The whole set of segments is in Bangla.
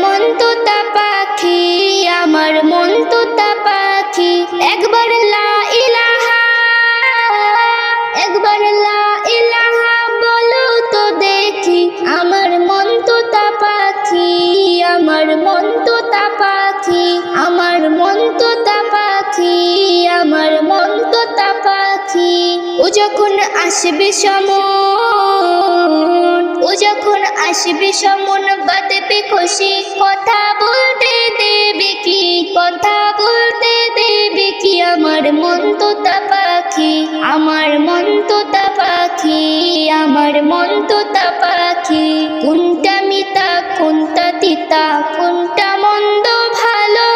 মন তোতা পাখি, আমার মন তোতা পাখি। একবার লা ইলাহা, একবার লা ইলাহা বলো তো দেখি। আমার মন তোতা পাখি, আমার মন তোতা পাখি, আমার মন তোতা পাখি, আমার মন তোতা পাখি। ও যখন আসবে সমন, ও যখন আসবে সমন বাঁধবে খুশি। কথা বলতে দেবে কি, কথা বলতে দেবে কি। আমার মন তোতা পাখি, আমার মন তোতা পাখি, আমার মন তোতা পাখি। কোনটা মিতা কোনটা তিতা, কোনটা মন্দ ভালো,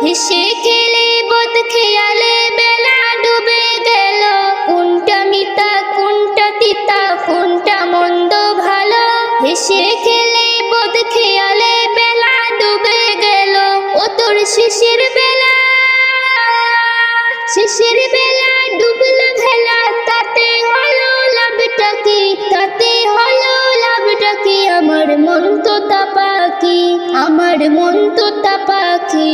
হেসে খেলে বদ খেয়ালে বেলা ডুবে গেল। কোনটা মিতা কোনটা তিতা, কোনটা মন্দ ভালো, হেসে খেলে বদ খেয়ালে বেলা ডুবে গেল। ও তোর শেষের বেলা, শেষের বেলা ডুবলো ভেলা, তাতে হলো লাভটা কি, তাতে হলো লাভটা কি। আমার মন তোতা পাখি, আমার মন তোতা পাখি,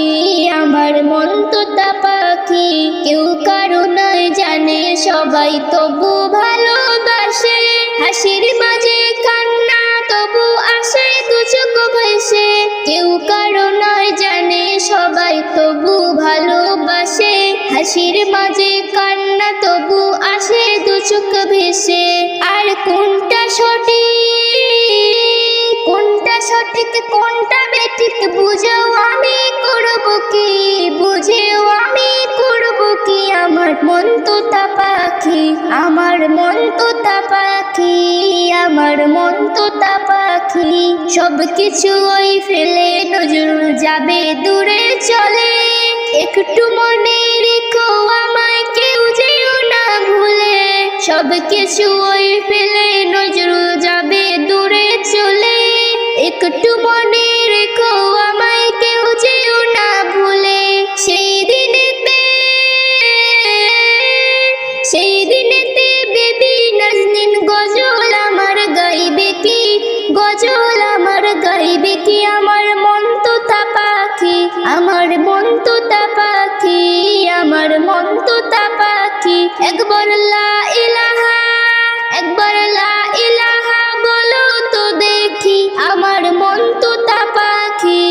আমার মন তোতা পাখি। কেউ কারো নয় জানে সবাই তবু ভালোবাসে, হাসির মাঝে কান্না তবু আসে দু চোখ ভেসে। কেউ কারো নয় জানে সবাই তবু ভালোবাসে, হাসির মাঝে কান্না তবু আসে দু চোখ ভেসে। আর কোনটা সঠিক, কোনটা সঠিক কোনটা বেঠিক বুঝেও আমি করব কি, বুঝেও আমি করব কি। আমার মন তোতা পাখি, আমার মন তোতা পাখি, আমার মন তোতা পাখি। সব কিছু ওই ফেলে নজরুল যাবে দূরে চলে। একটু মনে রেখো আমায় কেউ যেও না ভুলে। সব কিছু ওই ফেলে নজরুল যাবে দূরে চলে। একটু মনে রেখো আমায় কেউ যেও না ভুলে। সেই দিনেতে, সেই দিনেতে বেবি নাজনীন গজল আমার গাইবে কি, গজল আমার গাইবে কি। আমার মন তোতা পাখি, আমার মন তোতা পাখি, আমার মন তোতা পাখি। একবার লা ইলাহা, একবার লা ইলাহা বলো তো দেখি। আমার মন তোতা পাখি,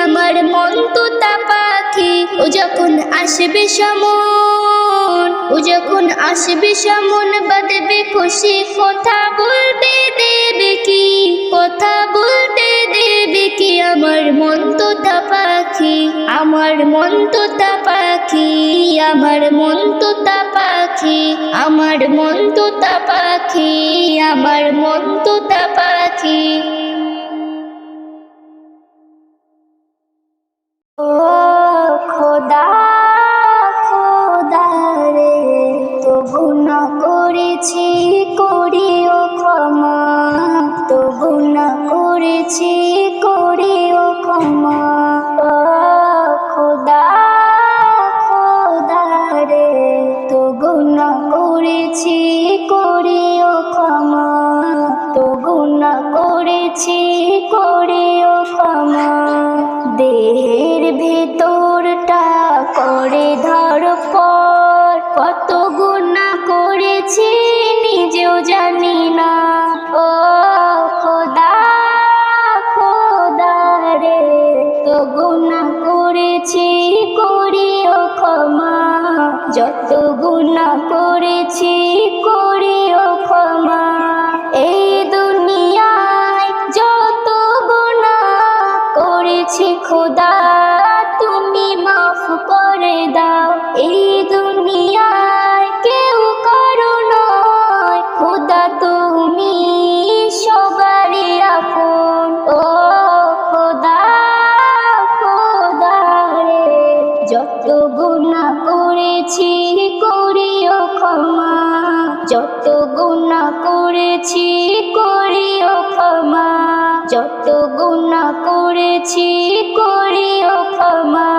আমার মন তোতা পাখি। ও যখন আসবে সমন, ও যখন আসবে সমন বাঁধবে খুশি। কথা বলতে দেবে কি, কথা বলতে দেবে কি। আমার মন তোতা পাখি, আমার মন তোতা পাখি, আমার মন তোতা পাখি, আমার মন তোতা পাখি, আমার মন তোতা পাখি। ও খোদা, খোদা রে তবু না করেছি করিও ক্ষমা, তবু না করেছি করিও ক্ষমা। ও খোদা, খোদা রে তবু না করেছি করিও ক্ষমা, তবু না করেছি করিও ক্ষমা। দেহের ভেতরটা করে ধড়পড়, কত গুনাহ করেছি নিজেও জানি না। ও খোদা, খোদা রে তো গুনাহ করেছি করিও ক্ষমা, যত গুনাহ করেছি করিও ক্ষমা। এই দুনিয়ায় যত গুনাহ করেছি খোদা তুমি মাফ করে দাও। এই দুনিয়ায় কেউ কারো নয় খোদা তুমি সবারই আপন। ও খোদা, খোদা রে যত গুনাহ করেছি করিও ক্ষমা, যত গুনাহ করেছি করিও ক্ষমা, যত গুনাহ করেছি করিও ক্ষমা,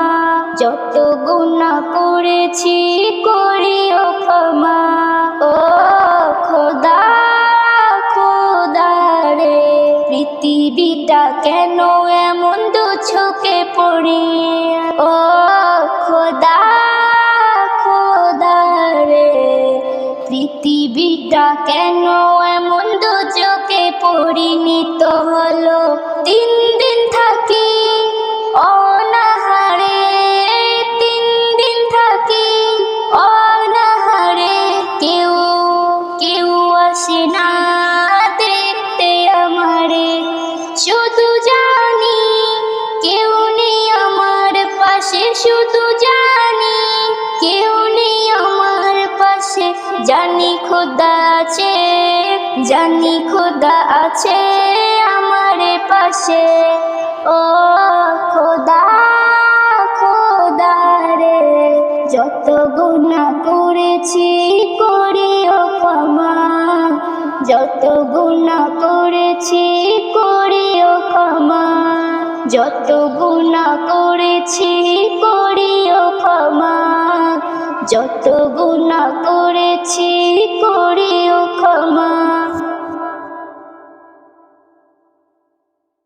যত গুনাহ করেছি করিও ক্ষমা। ও খোদা, খোদা রে পৃথিবীটা কেন এমন ঝুঁকে পড়ি। ও খোদা খোদা রে, পৃথিবীটা কেন এমন দুর্যোগে পরিণত হলো। তিন দিন থাকি অনাহারে, তিন দিন থাকি অনাহারে, কেউ কেউ আসে না দেখতে আমারে। শুধু জানি কেউ নেই আমার পাশে, শুধু জানি কেউ নেই আমার পাশে। জানি খোদা আছে, জানি খোদা আছে আমার পাশে। ও খোদা খোদা রে, যত গুনাহ করেছি করিও ক্ষমা, যত গুনাহ করেছি করিও ক্ষমা, যত গুনাহ করেছি করিও ক্ষমা, যত গুনাহ করেছি করিও ক্ষমা।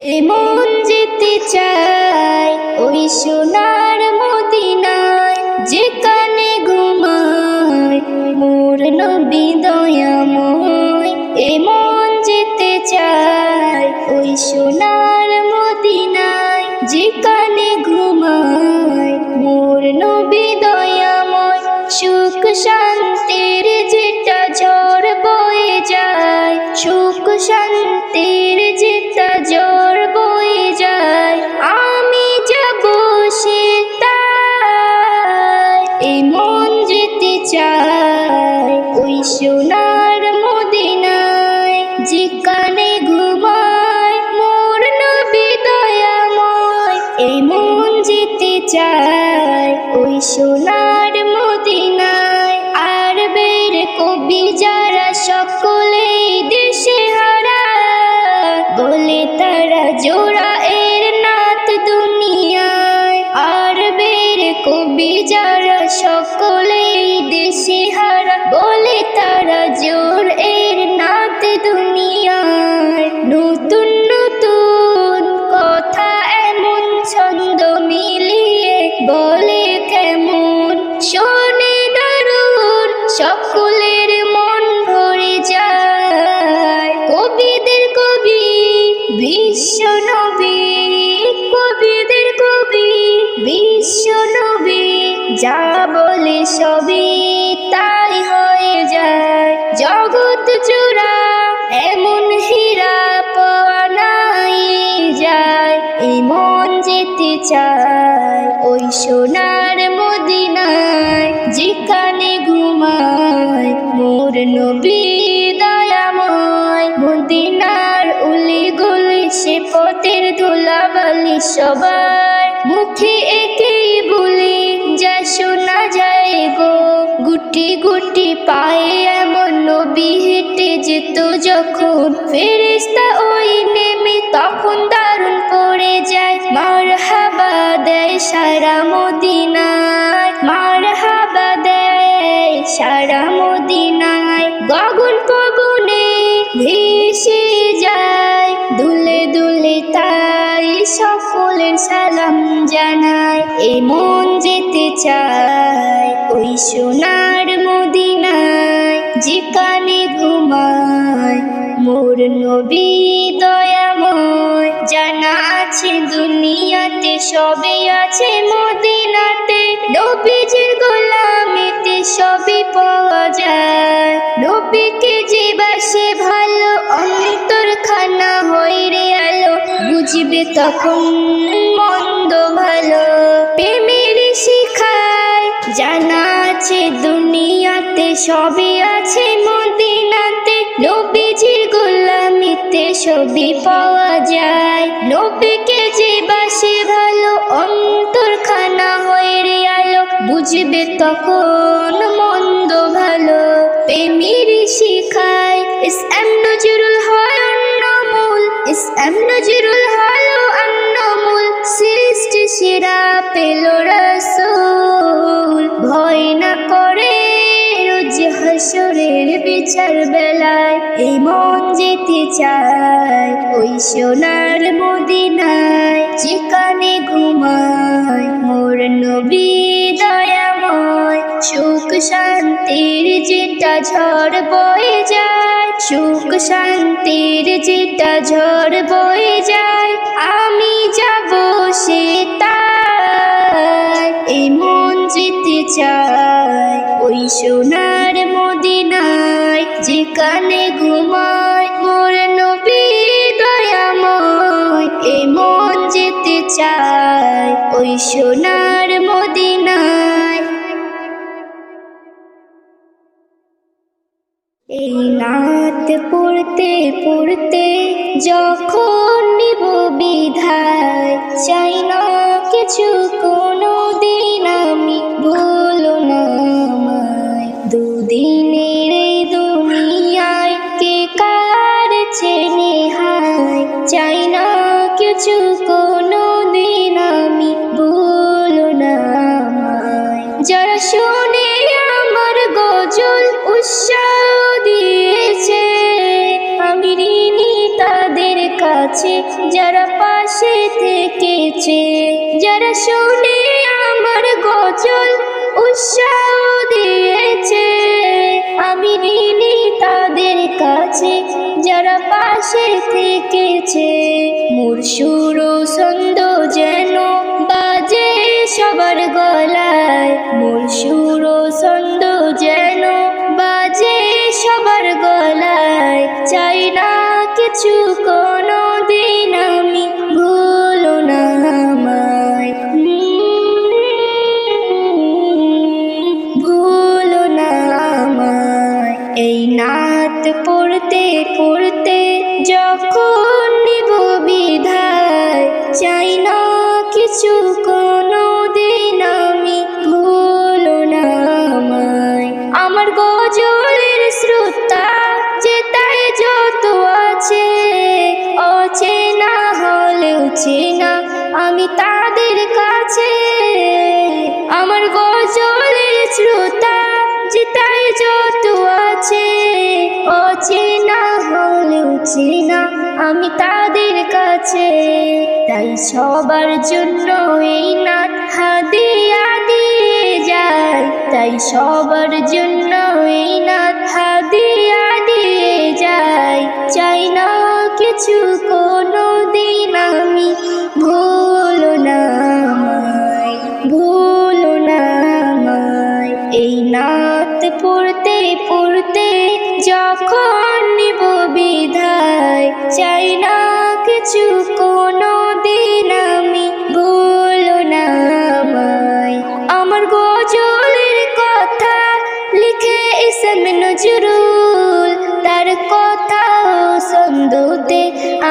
এমন যেতে চাই ওই সোনার মদিনায়, যেখানে ঘুমায় মোর নবী দয়াময়। এমন যেতে চাই ওই সোনার মদিনায়, যেখানে ঘুমায় মোর নবী দয়াময়। সুখ শান্তির যেটা ঝড় বয়ে যায়, সুখ শান্তির যেটা ঝড় বয়ে যায়, আমি যাব সেটায়। এমন যেতে চাই ওই সোনার মদিনায়, যেখানে ঘুমায় মোর নবী দয়াময়। এমন যেতে চাই ওই সোনার মদিনায়। আরবের কবি যারা সকলেই দেশে হারা, বলে তারা জোড়া এর নাত দুনিয়ায়। আরবের কবি যারা সকলেই দেশে হারা, বলে তারা জোর এর নাত দুনিয়ায়। নতুন নতুন কথা এমন ছন্দ মিলিয়ে বলে কেমন, শোনে দারুণ সকলের মন ভরে যায়। কবিদের কবি বিশ্ব নবী, কবিদের কবি বিশ্ব নবী, যা বলে সবই তাই হয়ে যায়। জগৎ জোড়া এমন হীরা পাওয়া নাই যায়। এমন যেতে চাই ওই সোনার মদিনায়, যেখানে ঘুমায় মোর নবী দয়াময়। মদিনার উলি গুলি সে পথের ধুলাবালি সবার মুখে একেই বলি, যা শোনা যায় গো গুটি গুটি পায়ে। এমন নবী হেঁটে যেত যখন, ফেরেশতা ওই নেমে তখন দারুণ পড়ে যায়। মারহাবা দেয় সারা মদিনায়, মারহাবা দেয় সারা মদিনায়। গগন পবনে ভেসে যায়, দুলে দুলে তাই সকলের সালাম জানায়। এমন যেতে চাই ওই সোনার মদিনায়, যেখানে ঘুমায় মোর নবী দয়াময়। জানা আছে দুনিয়াতে সবই আছে মদিনাতে, নবীজির গোলামিতে সবই পাওয়া যায়। নবীকে যে বাসে ভালো, অন্তর খানা হয় রে আলো, বুঝবে তখন মন্দ ভালো। প্রেমের শিখায় জানা আছে দুনিয়াতে সবই আছে মদিনাতে, নবীজির গোলামিতে সবই পাওয়া যায়। নবীকে যে বাসে ভালো, অন্তর খানা হয় রে আলো, বুঝবে তখন মন্দ ভালো। প্রেমের শিখায় ইসলাম নজরুল হয় অন্যমূল, ইসলাম নজরুল হলো অন্যমূল। সৃষ্টি সেরা পেল রাসূল, ভয় না করে রোজ হাসরের বিচার বেলায়। এই মন যেতে চায় ওই সোনার মদিনায়, যেখানে যেটা ঝড় বয়ে যায়, সুখ শান্তির যেটা ঝড় বয়ে যায়, আমি যাব সে তাই। এই মন যেতে চায় ওই সোনার মদিনায়, যেখানে ঘুমায় মোর নবী দয়াময়। এই মন যেতে চায় ওই সোনার মদিনায়। এই নাত পড়তে পড়তে যখন নিব বিধায়, চাই না কিছু কোনো দিন আমি, ভুলো না আমায়। দুদিনের এই দুনিয়ায় কে কার চেনে হায়, চাই না কিছু কোনো দিন আমি, ভুলো না আমায়। যারা শুনে আমার গজল উৎসাহ দিয়েছে, আমি ঋণী তাদের কাছে যারা পাশে থেকেছে। যারা শুনে আমার গজল উৎসাহ দিয়েছে, আমি ঋণী তাদের কাছে যারা পাশে থেকেছে। মোর সুর ও ছন্দ যেন বাজে সবার গলায়, মোর সুর ও ছন্দ যেন বাজে সবার গলায়। চাই না কিছু কোনো দিন আমি, ভুলো না আমায়। ভুলো না আমায়। এই নাত পড়তে পড়তে যখন নিব বিধায়, চাই না কিছু কোনো দিন আমি, ভুলো না আমায়। আমার গজলের শ্রোতা যেটাই যত আছে, অচেনা হলেও চেনা আমি তাদের কাছে। আমার গজলের শ্রোতা যেটাই যত আছে, অচেনা হলেও চেনা আমি তাদের কাছে। তাই সবার জন্য এই নাত হাদিয়া দিয়ে যায়, তাই সবার জন্য এই নাত হাদিয়া দিয়ে যায়। চাই না কিছু কোনো দিন আমি, ভুলো না আমায়, ভুলো না আমায়। এই নাত পড়তে পড়তে যখন নিব বিধায়, চাই না কিছু কোনো দিন আমি, ভুলো না আমায়। আমার গজলের কথা লিখে ইসম নজরুল, তার কথা ও ছন্দতে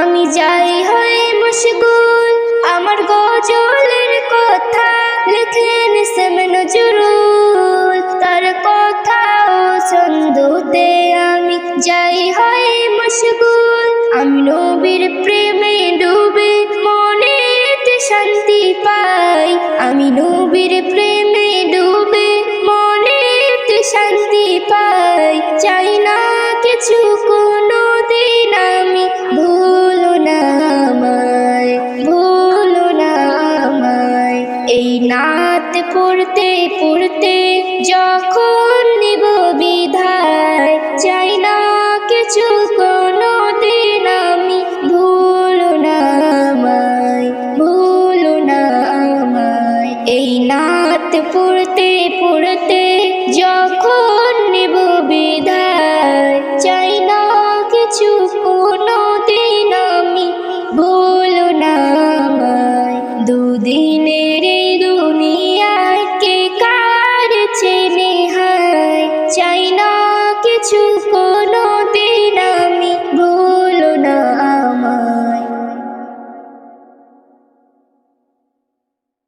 আমি যাই হয়ে মশগুল। আমার গজলের কথা লিখেন ইসম নজরুল, তার কথা ও ছন্দতে আমি যাই হয়ে মশগুল। আমি নবীর প্রেমে ডুবে মনেতে শান্তি পাই, আমি নবীর প্রেমে ডুবে মনেতে শান্তি পাই। চাই না কিছু কোনো দিন আমি, ভুলো না আমায়, ভুলো না আমায়। এই নাত পড়তে পড়তে যখন নিব বিধায়, চাই না কিছু কোনো দিন আমি, ভুলো না আমায়, ভুলো না আমায়। এই নাত পড়তে পড়তে যখন নিব বিধায়, চাই না কিছু কোনো দিন আমি, ভুলো না আমায়। দুদিনের এই দুনিয়ায় কে কার চেনে হায়, চাই না কিছু কোনো দিন আমি, ভুলো না আমায়।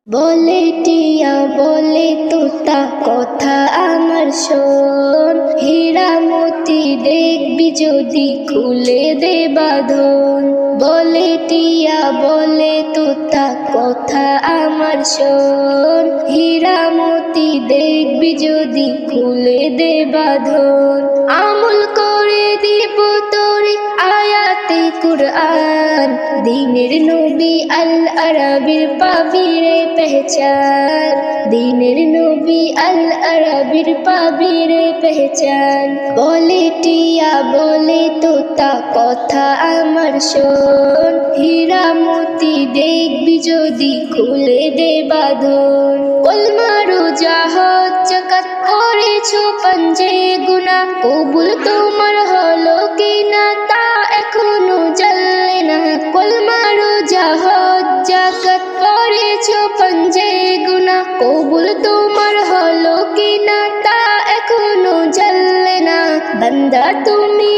বলে টিয়া বলে তোতা কথা আমার শোন, হীরা মতি দেখবি যদি খুলে দে বাঁধন। বলে টিয়া বলে তোতা কথা আমার শোন, হীরা মতি দেখবি যদি খুলে দে বাঁধন। আমল করে দিব তোরে আয়াতে কুরআন দিনের নবী আল আরাবির পাবিরে পেহচান দিনের নবী আল আরাবির পাবিরে পেহচান বলে টিয়া বলে তোতা কথা আমার শোন হীরা মতি দেখবি যদি খুলে দে বাঁধন কলমা রোজা হজ জাকাত করেছো পঞ্জে গুনাহ কবুল তোমার হলো কিনা তা এখনো জানলে না কলমা রোজা হজ জাকাত করেছো পঞ্জে গুনাহ কবুল তোমার হলো কিনা তা এখনো জানলে না বান্দা তুমি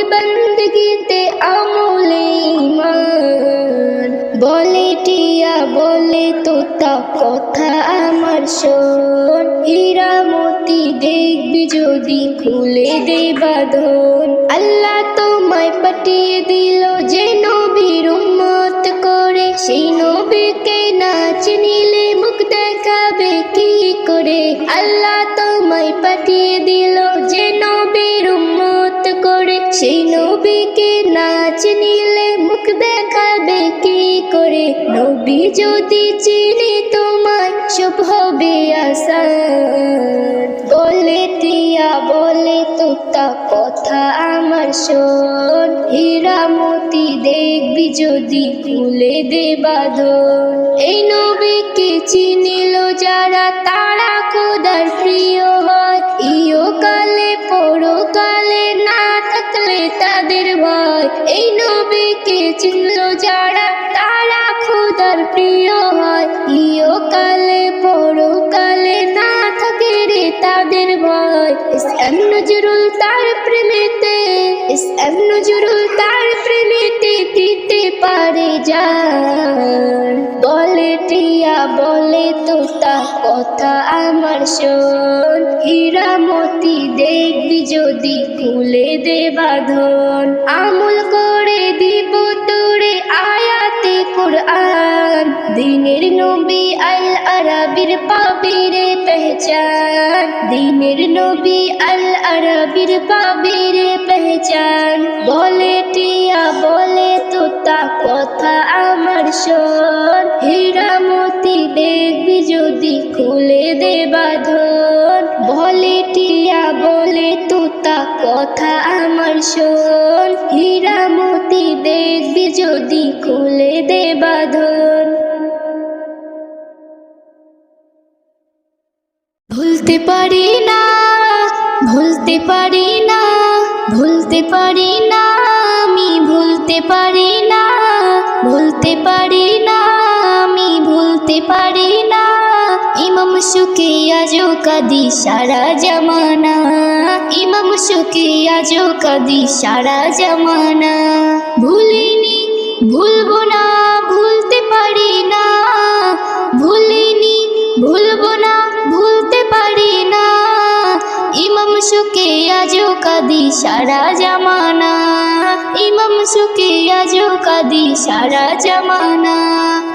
বন্দগিতে আমলে ঈমান বলে টিয়া বলে তোতা কথা আমার শোন হীরা মতি দেখবি যদি খুলে দে বাঁধন আল্লাহ তোমায় পাঠিয়ে দিল যে নবীর উম্মত করে সেই নবীকে না চিনিলে মুখ দেখাবে কি করে আল্লাহ তোমায় পাঠিয়ে দিল যে নবীর উম্মত করে সেই নবীকে না চিনিলে মুখ দেখাবে কি করে নবী যদি চিনি তোমায় সব হবে আসান বলে টিয়া বলে তোতা কথা আমার শোন হীরা মতি দেখবি যদি খুলে দে বাঁধন এই নবীকে চিনিল যারা তারা খোদার প্রিয় হয় ইহকালে পরকালে না থাকলে তাদের ভয় এই নবীকে চিনল যারা তারা খোদার প্রিয় হয় ইহকালে পরকালে না থাকে রে তাদের ভয় এসএম নজরুল তার প্রেমেতে দিতে পারে জান বলে টিয়া বলে তোতা কথা আমার শোন হীরা মতি দেখবি যদি খুলে দে বাঁধন আমল করে দিব তোরে আয়াতে কুরআন দিনের নবী আল আরাবির পাবিরে পেহচান দিনের নবী আল আরাবির পাবিরে পেহচান বলে টিয়া বলে তোতা কথা আমার শোন হীরা মতি দেখবি যদি খুলে দে বাঁধন বলে টিয়া বলে তোতা কথা আমার শোন হীরা মতি দেখবি যদি খুলে দে বাঁধন ভুলতে পারি না ভুলতে পারি না ভুলতে পারি না আমি ভুলতে পারি না ভুলতে পারি না আমি ভুলতে পারি না ইমাম সুকে আজো কাদি সারা জামানা ইমাম সুকে আজো কাদি সারা জামানা ভুলিনি ভুলবো না ভুলতে পারি না ভুলিনি ভুলবো না ভুলতে পারি না ইমাম সুকে আজো কাদি সারা জামানা ইমাম সুকে আজো কাদি সারা জামানা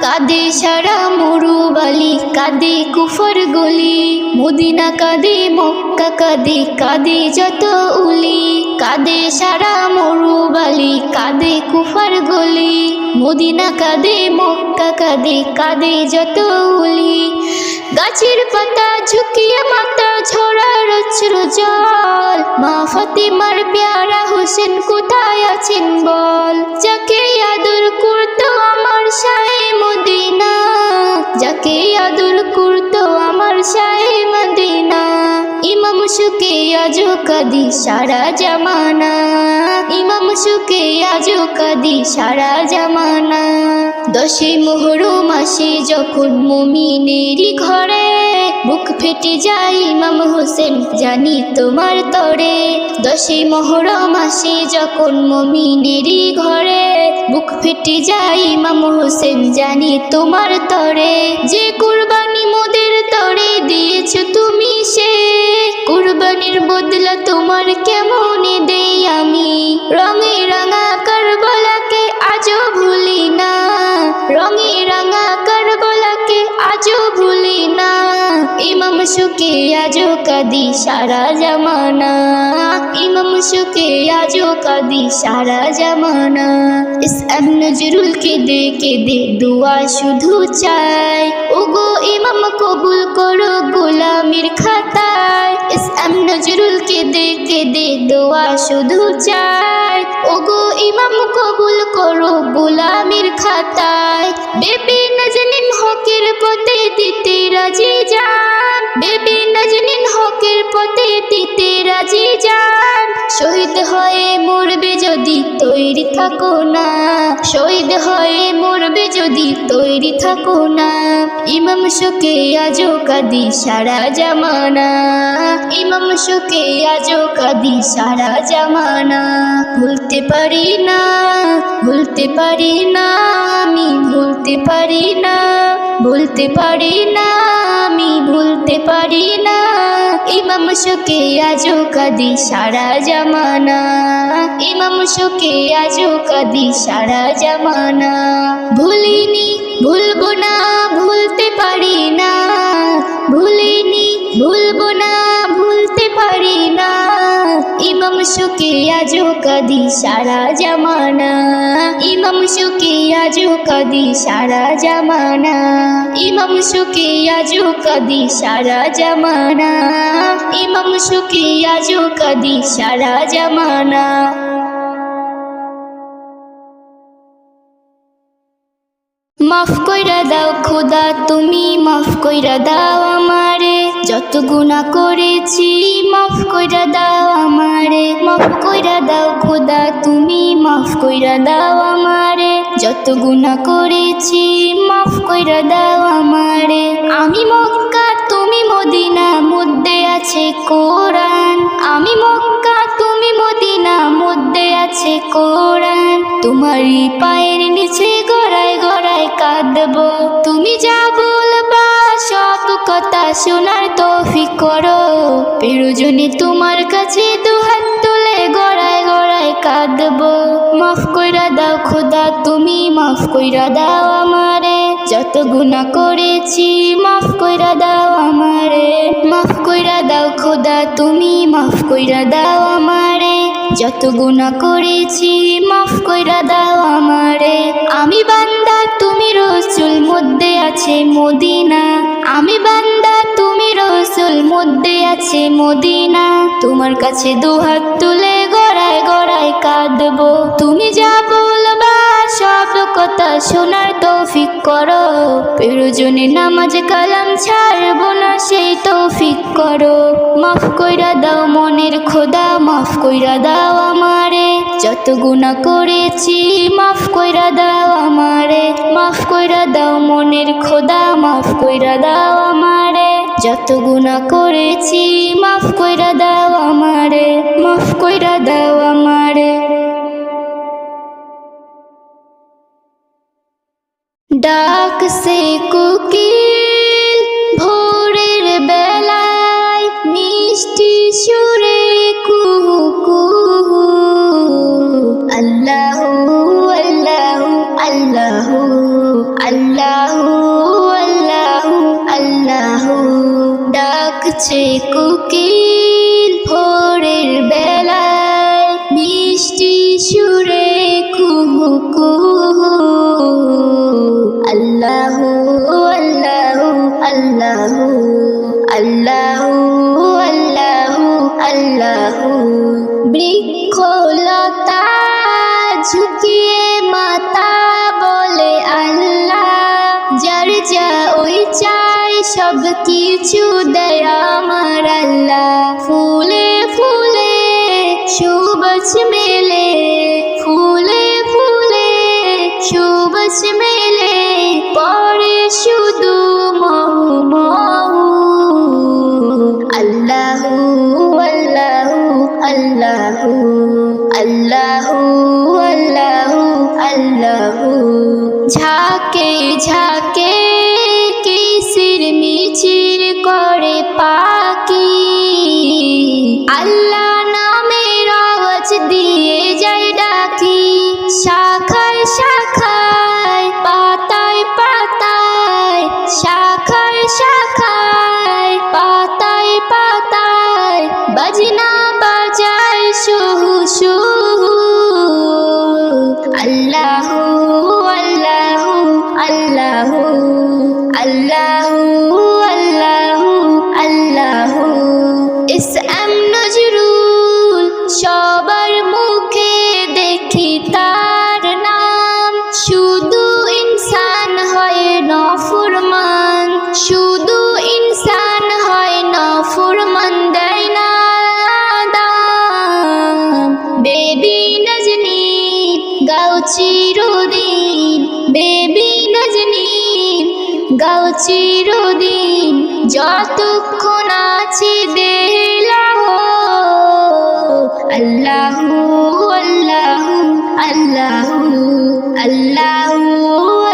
কাদে সারা মরুবালি কাদে কুফর গলি মদিনা কাদে মক্কা কাদে কাদে যত উলি কাদে সারা মরুবালি কাদে কুফর গলি মদিনা কাদে মক্কা কাদে কাদে যত উলি গাছের পাতা ঝুঁকিয়ে মাথা ঝরার অশ্রু জল মা ফাতিমার প্যারা হোসেন কোথায় আছেন বল যাকে আদর করতো আমার শাহে মদিনা যাকে আদর করতো আমার শাহে মদিনা ইমাম সুকে আজো কাদি সারা জামানা ইমাম সুকে আজো কাদি সারা জামানা দশে মুহররম মাসে যখন মুমিনেরই ঘরে বুক ফেটে যায় ইমাম হোসেন জানি তোমার তরে দশে মুহররম মাসে যখন মুমিনেরই ঘরে বুক ফেটে যায় ইমাম হোসেন জানি তোমার তরে যে কুরবানি মোদের তরে দিয়েছো তুমি সে কুরবানির বদলা তোমার কেমন দেই আমি রঙে রাঙা কারবালাকে আজও ভুলি না রঙে রাঙা কারবালাকে আজও ভুলি না ইমাম ইমাম সুকে আজো কাঁদি সারা জামানা, ইমাম সুকে আজো কাঁদি সারা জামানা। ইসলাম নজরুল কেঁদে দুয়া শুধু চাই, ওগো ইমাম কবুল করো গোলামির খাতায়। ইসলাম নজরুল কেঁদে দোয়া শুধু চাই, ওগো ইমাম কবুল করো গোলামির খাতায়। বেবি নাজনীন হকের পথে দিতে রাজি জান, বেবি নাজনীন হকের পথে দিতে রাজি জান। শহীদ হয়ে মরবে যদি তৈরি থাকো না, শহীদ হয়ে মরবে যদি তৈরি থাকো না। ইমাম সুকে আজো কাঁদি সারা জামানা, ইমাম সুকে আজো কাঁদি সারা জামানা। ভুলতে পারি না, ভুলতে পারি না, আমি ভুলতে পারি না, ভুলতে পারি না, আমি ভুলতে পারি না। ইমাম সুকে আজো কাঁদি সারা জামানা, ইমাম সুকে আজো কাঁদি সারা জামানা। ভুলিনি ভুলবো না, ভুলতে পারি না, ভুলিনি ভুলবো না, ভুলতে পারি না। ইমাম সুকে আজো কাঁদি সারা জামানা, ইমাম সুকে আজো কাঁদি সারা জামানা, ইমাম সুকে আজো কাঁদি সারা জামানা, ইমাম সুকে আজো কাঁদি সারা জামানা। মাফ কইরা দাও খোদা তুমি, মাফ কইরা দাও আমারে, যত গুনাহ করেছি মাফ কইরা দাও আমারে। মাফ কইরা দাও খোদা তুমি, মাফ কইরা দাও আমারে, যত গুনাহ করেছি মাফ কইরা দাও আমারে। আমি মক্কা তুমি মদিনা, মধ্যে আছে কোরআন, আমি মক্কা তুমি মদিনা, মধ্যে আছে কোরআন। তোমারই পায়ের নিচে গড়ায় গড়ায় কাঁদবো, তুমি যা বলবা সব কথা শোনার তৌফিক করো। প্রয়োজনে তোমার কাছে দুহাত তুলে গড়ায় গড়ায় কাঁদবো। মাফ কইরা দাও খোদা তুমি, মাফ কইরা দাও আমারে, যত গুনাহ করেছি মাফ কইরা দাও আমারে। মাফ কইরা দাও খোদা তুমি, মাফ কইরা দাও আমারে, যত গুনাহ করেছি মাফ কইরা দাও আমারে। আমি বান্দা তুমি রসুল, মধ্যে আছে মদিনা, আমি বান্দা তুমি রসুল, মধ্যে আছে মদিনা। তোমার কাছে দুহাত তুলে গড়ায় গড়ায় কাঁদবো, তুমি যা বলবা সব কথা শোনার তৌফিক করো। প্রয়োজনে নামাজ কালাম ছাড়বো না, সেই তৌফিক করো। মাফ কইরা দাও মনের খোদা, মাফ কইরা দাও আমারে, যত গুনাহ করেছি মাফ কইরা দাও আমারে। মাফ কইরা দাও মনের খোদা, মাফ কইরা দাও আমারে, যত গুনাহ করেছি মাফ কইরা দাও আমারে, মাফ কইরা দাও আমারে। ডাক সে কোকিল ভোরের বেলায়, মিষ্টি সুরে কুহু কুহু, আল্লাহু আল্লাহু আল্লাহু আল্লাহু আল্লাহু আল্লাহু। ডাকছে কোকিল ভোরের বেলায়, মিষ্টি সুরে কুহু কুহু, আল্লাহু আল্লাহু আল্লাহু আল্লাহু আল্লাহু আল্লাহু। বৃক্ষলতা ঝুঁকিয়ে মাথা বলে আল্লাহ, যার যা ওই চাই সব কিছু দেয় আমার আল্লাহ। ফুলে ফুলে সুবাস মেলে, ফুলে ফুলে সুবাস মেলে, পরে শুধু মহু মহু। আল্লাহু আল্লাহু আল্লাহু আল্লাহু আল্লাহু আল্লাহু। ঝাঁকে ঝাঁকে কিসির মিচির করে পাখি, আল্লাহ নামের আওয়াজ দিয়ে যায় ডাকি। শাখায় শাখায় পাতায় পাতায়, শাখায় শাখায় শুধু ইনসান হয় নাফরমান, শুধু ইনসান হয় নাফরমান, দেয় না দাম। বেবি নাজনি গাও চিরদিন, বেবি নাজনি গাও চিরদিন, যতক্ষণ আছে দিলাহ। আল্লাহু আল্লাহু আল্লাহু আল্লাহু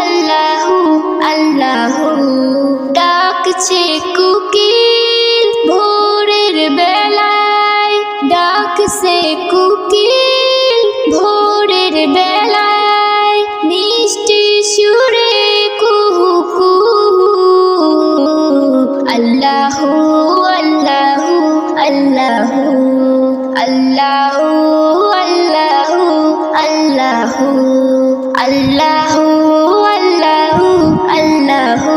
আল্লাহু আল্লাহু। ডাকছে কোকিল ভোরের বেলায়, ডাকছে কোকিল ভোরের বেলায়, মিষ্টি সুরে কুহু কুহু। আল্লাহু আল্লাহু আল্লাহু আল্লাহু আল্লাহু আল্লাহু আল্লাহু আল্লাহু আল্লাহু।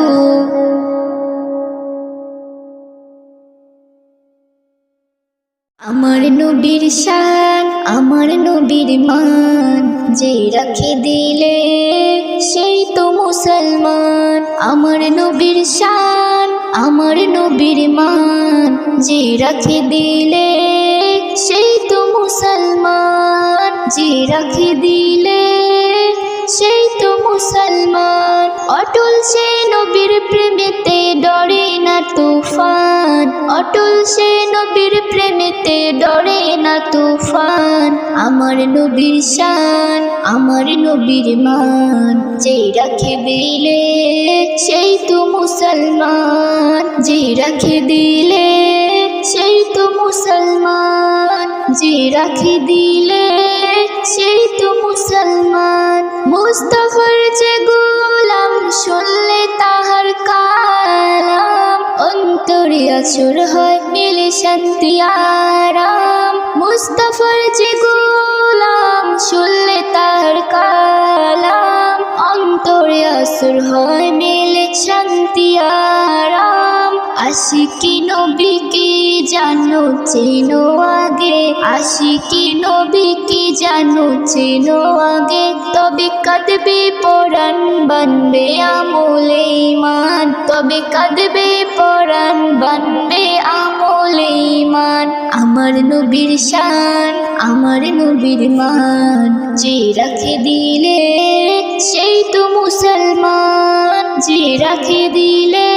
আমার নবীর শান, আমার নবীর মান, যে রাখে দিলে সেই তো মুসলমান। আমার নবীর শান, আমার নবীর মান, যে রাখে দিলে সেই তো মুসলমান, যে রাখে দিলে সেই তো মুসলমান। অটল সে নবীর প্রেমেতে ডরে না তুফান, অটল সে নবীর প্রেমেতে ডরে না তুফান। আমার নবীর শান, আমার নবীর মান, যে রাখে দিলে সেই তো মুসলমান, যে রাখে দিলে সেই তো মুসলমান, যে রাখে দিলে সেই তো মুসলমান। মুস্তাফার যে গোলাম শুনলে তাহার কালাম, অন্তরে আছর হয় মিলে শান্তি আরাম। মুস্তাফার যে গোলাম শুনলে তাহার কালাম, অন্তরে আছর হয় মিলে শান্তি আরাম। আশিকি নবীকে জানো চেনো আগে, আশিকি নবীকে জানো চেনো আগে, তবে কাঁদবে পরাণ বানবে আমলে ঈমান, তবে কাঁদবে পরাণ বানবে আমলে ঈমান। আমার নবীর শান, আমার নবীর মান, যে রাখে দিলে সেই তো মুসলমান, যে রাখে দিলে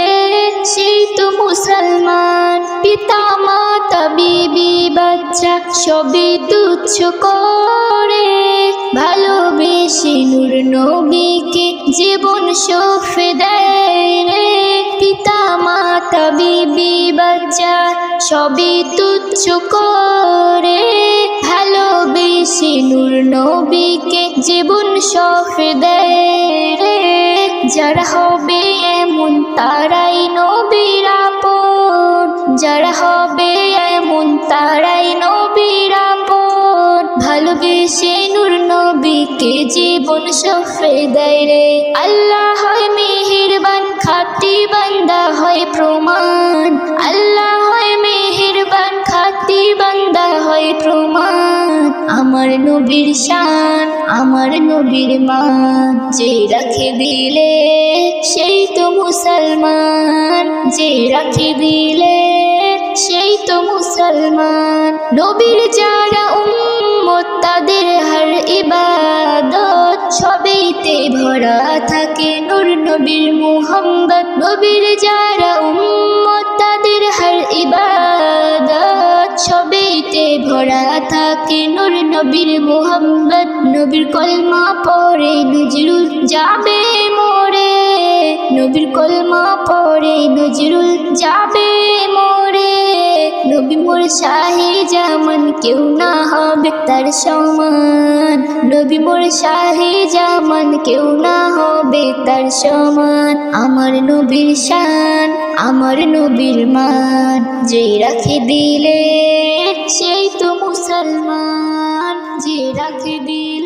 সেই তো মুসলমান। পিতা মাতা বিবি বাচ্চা সবই তুচ্ছ করে, ভালোবেসে নূর নবীকে জীবন সঁপে দেয় রে। পিতা মাতা বিবি বাচ্চা সবই তুচ্ছ করে, ভালোবেসে নূর নবীকে জীবন সঁপে দেয় রে। যারা হবে এমন তারাই নবীর আপন, যারা হবে এমন তারাই নবীর আপন, ভালোবেসে নূর নবীকে জীবন সঁপে দেয় রে। আল্লাহ হয় মেহেরবান, খাঁটি বান্দা হয় প্রমাণ, আল্লাহ হয় মেহেরবান, খাঁটি বান্দা হয় প্রমাণ। আমার নবীর শান, আমার নবীর মান, যে রাখে দিলে সেই তো মুসলমান, যে রাখে দিলে সেই তো মুসলমান। নবীর যারা উম্মত তাদের হর ইবাদত সবেইতে ভরা থাকে নূর নবীর মুহাম্মদ। নবীর যারা উম্মত তাদের হর ইবাদত সবেইতে ভরা থাকে নূর নবীর মুহাম্মদ। নবীর কলমা পড়ে নজরুল যাবে মোরে, নবীর কলমা পড়ে নজরুল যাবে মোরে। নবী মোর শাহে জামান, কেউ না হবে তার সমান, নবী মোর শাহে জামান, কেউ না হবে তার সমান। আমার নবীর শান, আমার নবীর মান, যে রাখে দিলে সেই তো মুসলমান, যে রাখে দিলে